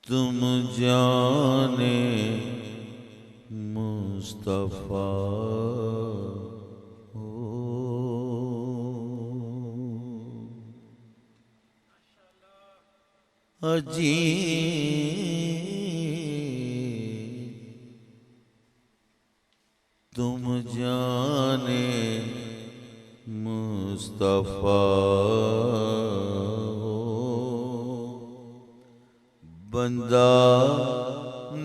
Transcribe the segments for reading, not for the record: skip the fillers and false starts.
तुम जाने मुस्तफा हो, अजी तुम जाने मुस्तफा बंदा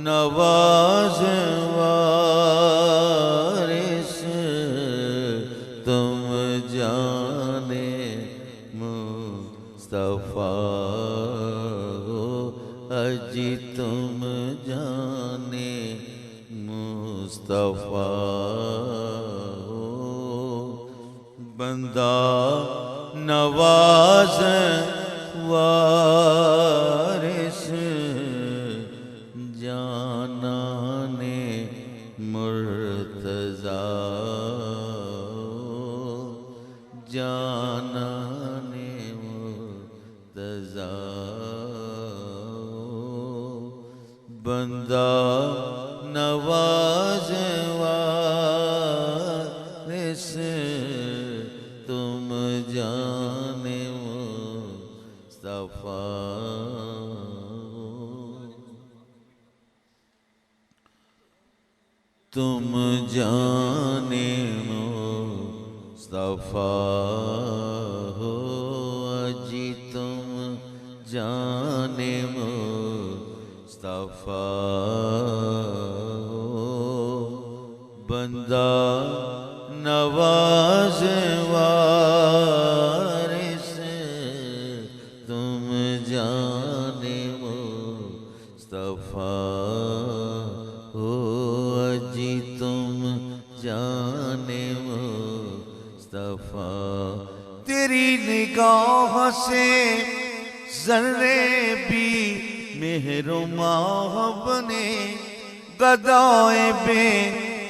नवाज वारिस तुम जाने मुस्तफा हो, अजी तुम जाने मुस्तफा हो, बंदा नवाज वारिस जानाने मुर्तज़ा जानाने मुर्तज़ा बंदा नवाज वारिस तुम जाने मुस्तफा तुम जाने मुस्तफा हो, अजी तुम जाने मुस्तफा हो, बंदा नवाज वारिस तुम जाने मुस्तफा हो, अजी तुम जाने मुस्तफा। तेरी निगाह से ज़र्रे भी मेहरुमाह बने, गदाए बे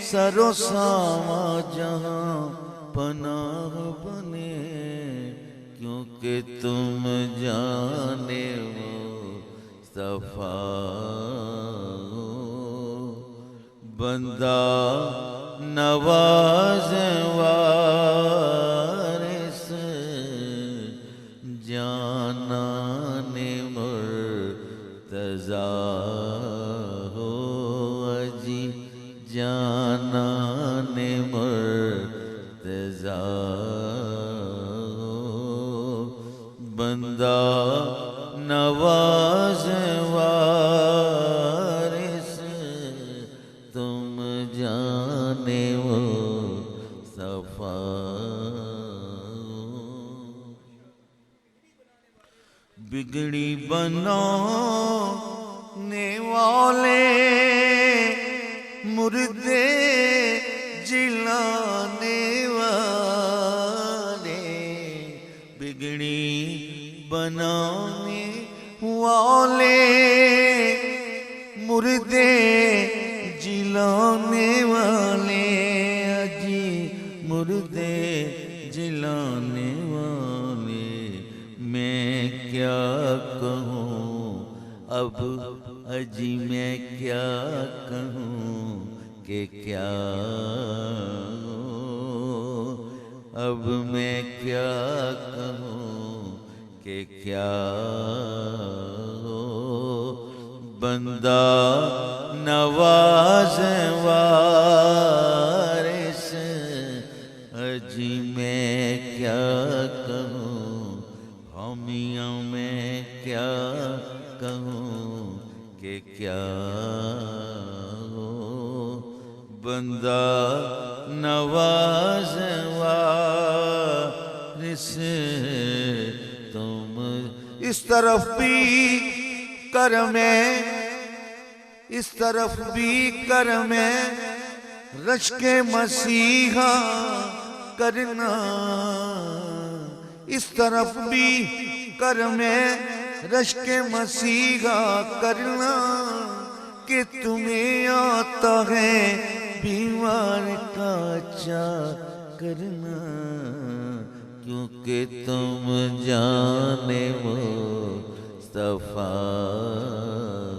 सरो सामा जहाँ पनाह बने, क्योंकि तुम जाने मुस्तफा हो, बंदा नवाज वारिस जानाने मुर्तज़ा हो, अजी जानाने मुर्तज़ा हो, बंदा नवाज वारिस तुम जाने मुस्तफा। बिगड़ी बनाने वाले मुर्दे जिलाने वाले, बिगड़ी बनाने वाले मुर्दे जिलाने वाले, अजी मुर्दे जिलाने वाले, मैं क्या कहूँ अब अजी मैं क्या कहूँ कि क्या अब मैं क्या कहूँ कि क्या बंदा नवाज वारिस अजी मैं क्या कहूँ, हमियाँ मैं क्या कहूँ कि क्या बंदा नवाज से तुम इस तरफ भी कर में, इस तरफ भी कर में रश के मसीहा करना, इस तरफ भी कर में रश के मसीहा करना कि तुम्हें आता है बीमार का चा करना, क्योंकि तुम जाने मुस्तफा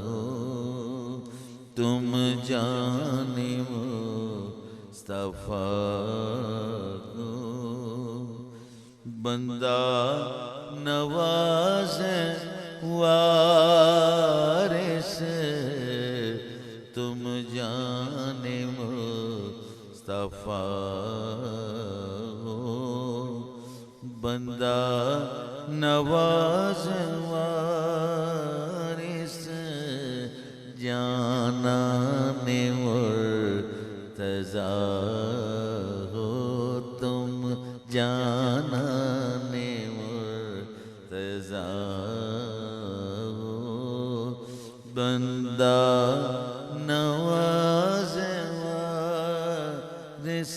हो, तुम जाने मुस्तफा हो। बंदा नवाज वारिस तुम जाने मुस्तफा हो, बंदा नवाज वारिस जाना ने मुर्तज़ा हो, तुम जाना ने मुर्तज़ा हो, बंदा नवाज वारिस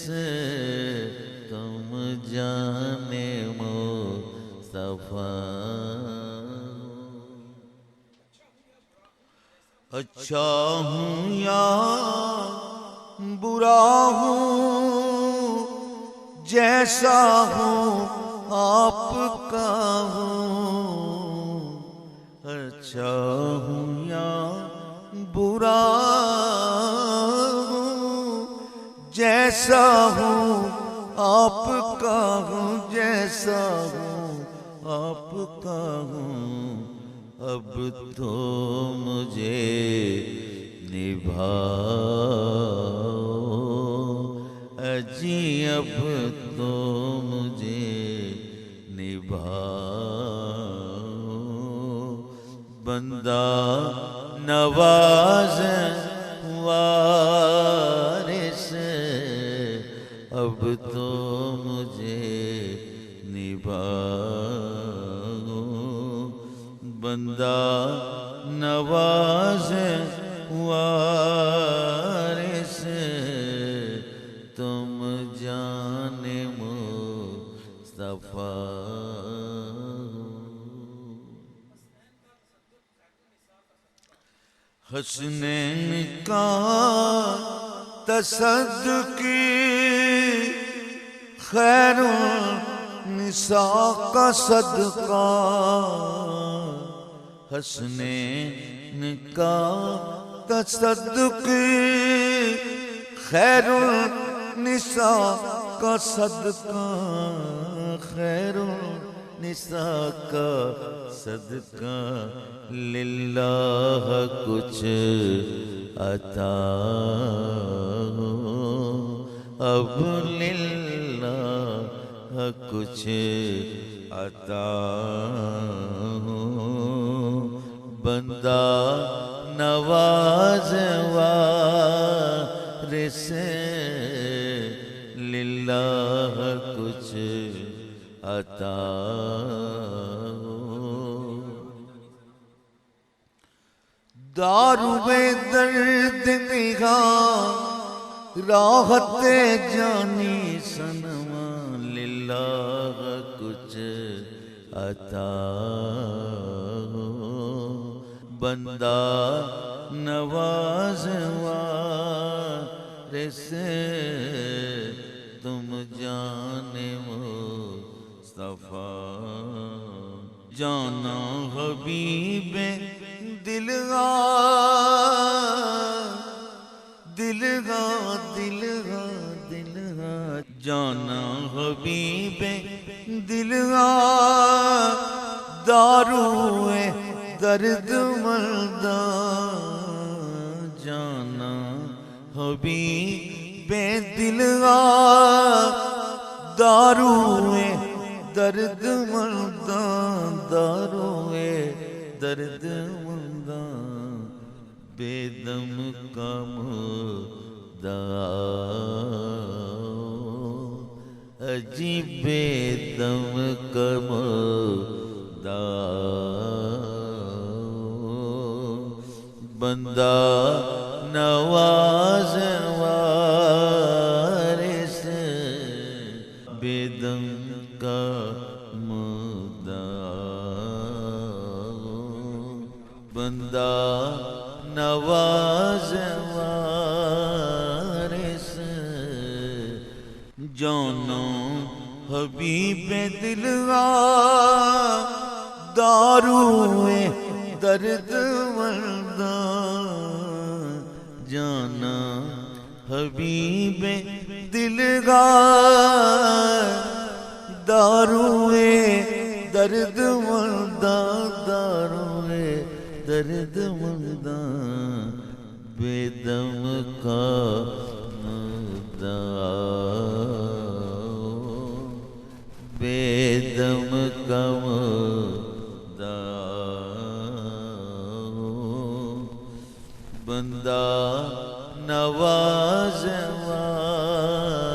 तुम जाने मुस्तफा। अच्छा हूँ या बुरा हूँ जैसा हूँ आपका हूँ, अच्छा हूँ या बुरा हूँ जैसा हूँ आपका हूँ, जैसा हूँ आपका हूँ। अब तो मुझे निभाओ अजी, अब तो मुझे निभाओ, बंदा नवाज वारिस अब तो मुझे निभाओ, बंदा नवाज वारिस तुम जाने मुस्तफा। हसनैन का तसद्दुक़ी खैरुन निसा का सदका, हसनैन का तसद्दुक़ी खैरुन निसा का सदका, खैरुन निसा का सदका, लिल्लाह कुछ अता हो, अब लिल्लाह कुछ अता हो, बंदा नवाज वारिस लिल्लाह कुछ अता हो। दारुए दर्द निगाह राहत जानी सनमा, लिल्लाह कुछ अता हो, बंदा नवाज वारिस तुम जाने मुस्तफा। जाना हबीबे दिलगा दिलगा दिलगा दिलगा, जाना हबीबे दिलगा दारुए दर्द मर्दा, जाना हबीबे दिलगा दारुए दर्द मर्दा, दारुए दर्द मर्दा, बेदम का मुर्दा अजीबे दम कम बंदा नवाज वारिस बेदम का मुदा बंदा नवाज वारिस जानो हबीब दिलवा दारूए दर्द मर्दा जाना हबीब दिलगा दारूए दर्द मर्दा दारूए दर्द मर्दा बेदम का मुर्दा बेदम का मुर्दा बंदा नवाज वारिस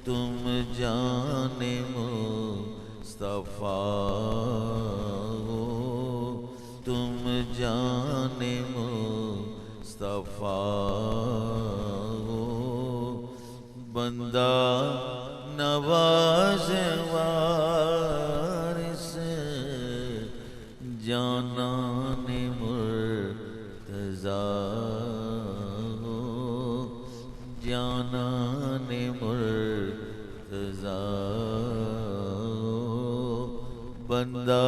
तुम जाने मुस्तफा हो तुम जाने मुस्तफा हो बंदा नवाज वारिस जाना ने मुर्तज़ा हो जाना ने मुर्तज़ा हो बंदा